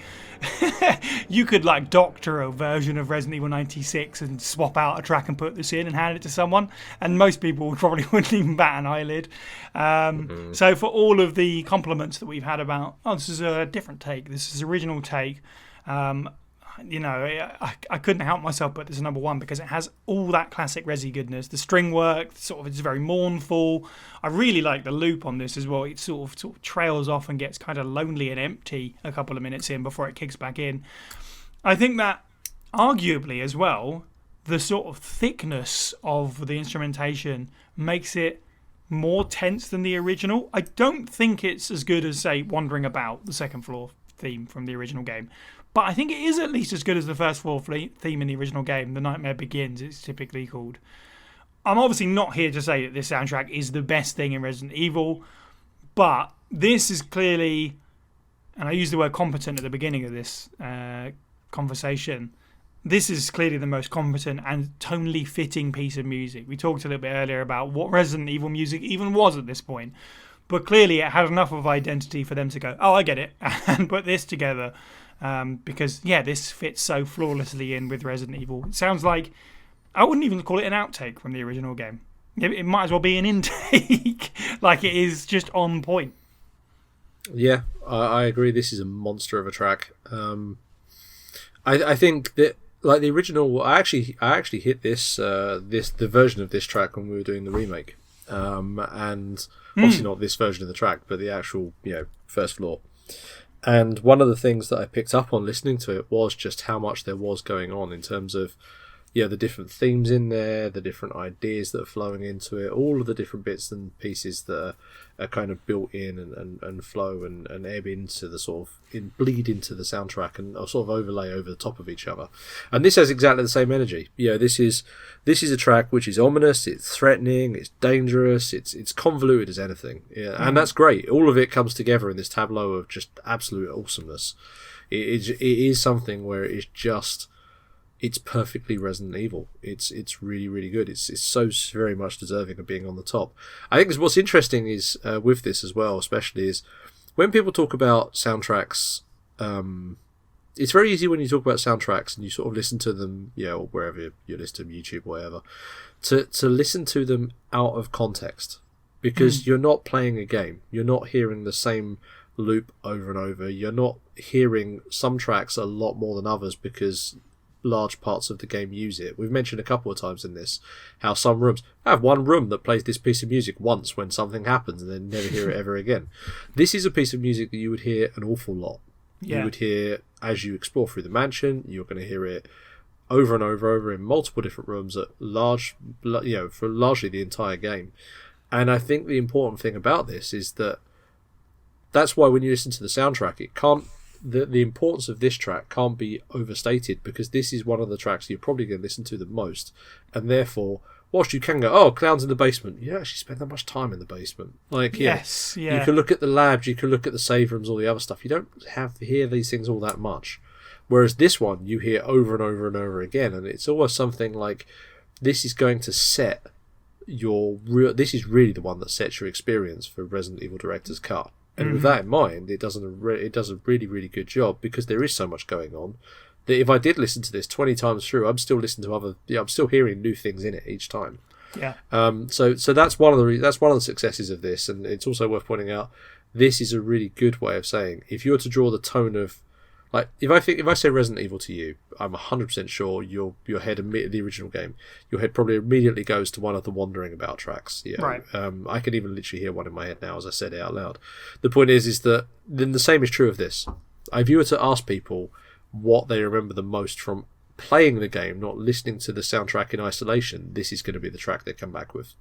you could like doctor a version of Resident Evil 96 and swap out a track and put this in and hand it to someone, and most people probably wouldn't even bat an eyelid. So for all of the compliments that we've had about, this is a different take, this is original take, I couldn't help myself but this number one because it has all that classic Resi goodness. The string work, sort of, it's very mournful. I really like the loop on this as well. It sort of trails off and gets kind of lonely and empty a couple of minutes in before it kicks back in. I think that arguably as well, the sort of thickness of the instrumentation makes it more tense than the original. I don't think it's as good as, say, Wandering About, the second floor theme from the original game. But I think it is at least as good as the first floor theme in the original game, The Nightmare Begins, it's typically called. I'm obviously not here to say that this soundtrack is the best thing in Resident Evil, but this is clearly, and I used the word competent at the beginning of this conversation, this is clearly the most competent and tonally fitting piece of music. We talked a little bit earlier about what Resident Evil music even was at this point, but clearly it had enough of identity for them to go, oh, I get it, and put this together. Because this fits so flawlessly in with Resident Evil. It sounds like, I wouldn't even call it an outtake from the original game. It might as well be an intake. Like, it is just on point.
Yeah, I agree. This is a monster of a track. I think that, like, the original, I actually hit the version of this track when we were doing the remake, and obviously not this version of the track, but the actual first floor. And one of the things that I picked up on listening to it was just how much there was going on in terms of, the different themes in there, the different ideas that are flowing into it, all of the different bits and pieces that are kind of built in and flow and ebb into the sort of, bleed into the soundtrack and sort of overlay over the top of each other. And this has exactly the same energy. This is a track which is ominous, it's threatening, it's dangerous, it's convoluted as anything. And that's great. All of it comes together in this tableau of just absolute awesomeness. It is something where it's perfectly Resident Evil. It's really, really good. It's so very much deserving of being on the top. I think what's interesting is with this as well, especially, is when people talk about soundtracks. It's very easy when you talk about soundtracks and you sort of listen to them, or wherever you listen to them, YouTube, or whatever, to listen to them out of context, because you're not playing a game. You're not hearing the same loop over and over. You're not hearing some tracks a lot more than others because large parts of the game use it. We've mentioned a couple of times in this how some rooms have one room that plays this piece of music once when something happens and then never hear it ever again. This is a piece of music that you would hear an awful lot. You would hear as you explore through the mansion. You're going to hear it over and over in multiple different rooms at for largely the entire game. And I think the important thing about this is that's why when you listen to the soundtrack, it can't. The importance of this track can't be overstated, because this is one of the tracks you're probably going to listen to the most, and therefore, whilst you can go, oh, clowns in the basement, you don't actually spend that much time in the basement. Like, you can look at the labs, you can look at the save rooms, all the other stuff. You don't hear these things all that much. Whereas this one, you hear over and over and over again, and it's almost something like this is going to set this is really the one that sets your experience for Resident Evil Director's Cut. And with that in mind, it does a really, really good job, because there is so much going on that if I did listen to this 20 times through, I'm still listening to I'm still hearing new things in it each time.
Yeah.
So that's one of the successes of this, and it's also worth pointing out. This is a really good way of saying, if you were to draw the tone of, like, if I say Resident Evil to you, I'm 100% sure your head, the original game, your head probably immediately goes to one of the Wandering About tracks.
Right.
I can even literally hear one in my head now as I said it out loud. The point is that then the same is true of this. If you were to ask people what they remember the most from playing the game, not listening to the soundtrack in isolation, this is going to be the track they come back with.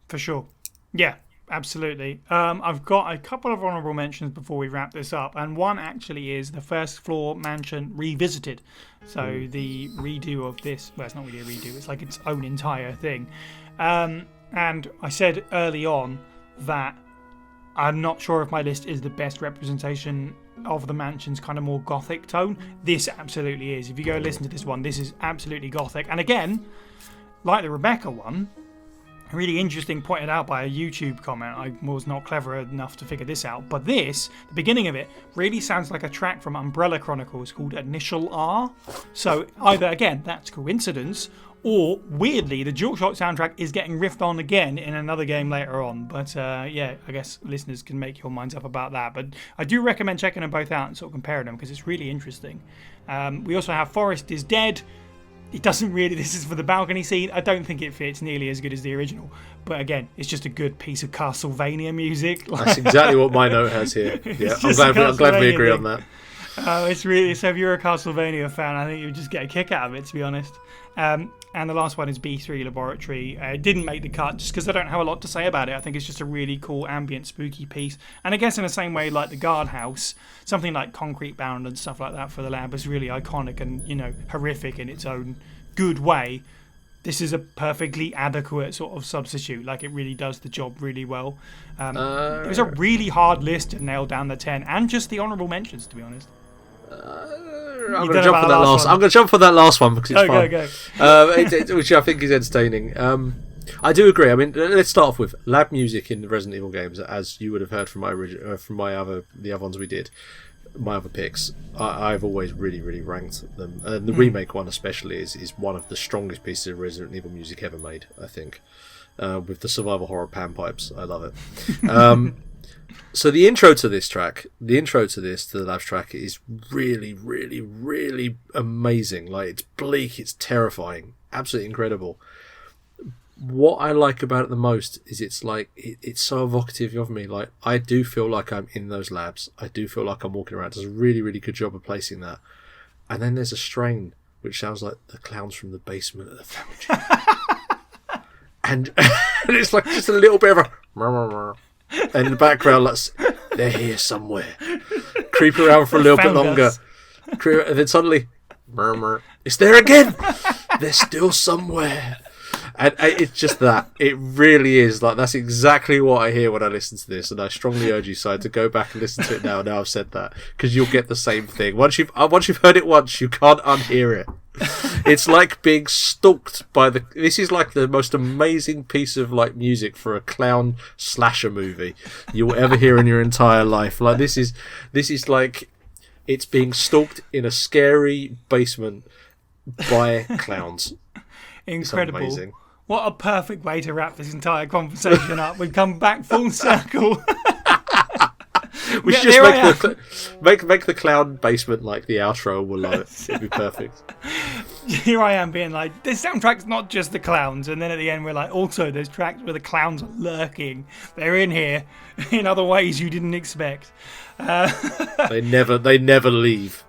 For sure. Yeah. Absolutely. I've got a couple of honourable mentions before we wrap this up, and one actually is the First Floor Mansion Revisited. So the redo of this, well, it's not really a redo, it's like its own entire thing. And I said early on that I'm not sure if my list is the best representation of the mansion's kind of more gothic tone. This absolutely is. If you go listen to this one, this is absolutely gothic. And again, like the Rebecca one, really interesting, pointed out by a YouTube comment. I was not clever enough to figure this out, but the beginning of it really sounds like a track from Umbrella Chronicles called Initial R. So either, again, that's coincidence, Or, weirdly, the DualShock soundtrack is getting riffed on again in another game later on. But yeah, I guess listeners can make your minds up about that. But I do recommend checking them both out and sort of comparing them because it's really interesting. We also have Forest is Dead. It doesn't really, this is for the balcony scene. I don't think it fits nearly as good as the original. But again, it's just a good piece of Castlevania music.
That's exactly what my note has here. Yeah, I'm glad we agree on that.
It's really, so if you're a Castlevania fan, I think you would just get a kick out of it, to be honest. And the last one is B3 Laboratory. It didn't make the cut just because I don't have a lot to say about it. I think it's just a really cool ambient spooky piece. And I guess in the same way like the Guardhouse, something like Concrete Bound and stuff like that for the lab is really iconic and, you know, horrific in its own good way. This is a perfectly adequate sort of substitute. Like, it really does the job really well. It was a really hard list to nail down the 10 and just the honourable mentions, to be honest.
I'm going to jump for that last one because it's fun.
Go.
Which I think is entertaining. I do agree. I mean, let's start off with lab music in the Resident Evil games, as you would have heard from the other ones we did. My other picks, I've always really ranked them, and the remake one especially is one of the strongest pieces of Resident Evil music ever made. I think, with the survival horror panpipes, I love it. So the intro to the Labs track is really amazing. Like, it's bleak, it's terrifying, absolutely incredible. What I like about it the most is it's so evocative of me. Like, I do feel like I'm in those labs. I do feel like I'm walking around. It does a really good job of placing that. And then there's a strain which sounds like the clowns from the basement of the foundry. and it's like just a little bit of a and in the background, like, they're here somewhere. Creep around for a little bit longer. And then suddenly, murmur, it's there again. They're still somewhere. And it's just that. It really is. Like, that's exactly what I hear when I listen to this. And I strongly urge you, Si, to go back and listen to it now I've said that. Because you'll get the same thing. Once you've heard it once, you can't unhear it. It's like being stalked by this is like the most amazing piece of like music for a clown slasher movie you'll ever hear in your entire life. Like, this is like it's being stalked in a scary basement by clowns.
Incredible.
It's amazing.
What a perfect way to wrap this entire conversation up. We've come back full circle.
We should just make the clown basement like the outro. We'll love it. It'd be perfect.
Here I am being like, this soundtrack's not just the clowns, and then at the end we're like, also there's tracks where the clowns are lurking. They're in here in other ways you didn't expect.
They never leave.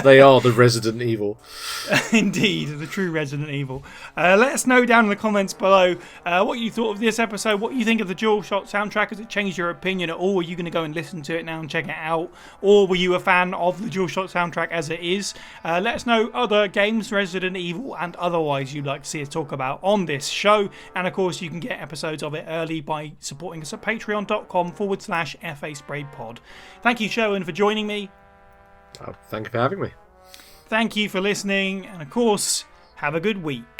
They are the Resident Evil.
Indeed, the true Resident Evil. Let us know down in the comments below what you thought of this episode, what you think of the DualShock soundtrack. Has it changed your opinion at all? Are you going to go and listen to it now and check it out? Or were you a fan of the DualShock soundtrack as it is? Let us know other games, Resident Evil and otherwise you'd like to see us talk about on this show. And of course, you can get episodes of it early by supporting us at patreon.com/FA-SprayedPod. Thank you, Sherwin, for joining me.
Thank you for having me.
Thank you for listening, and of course, have a good week.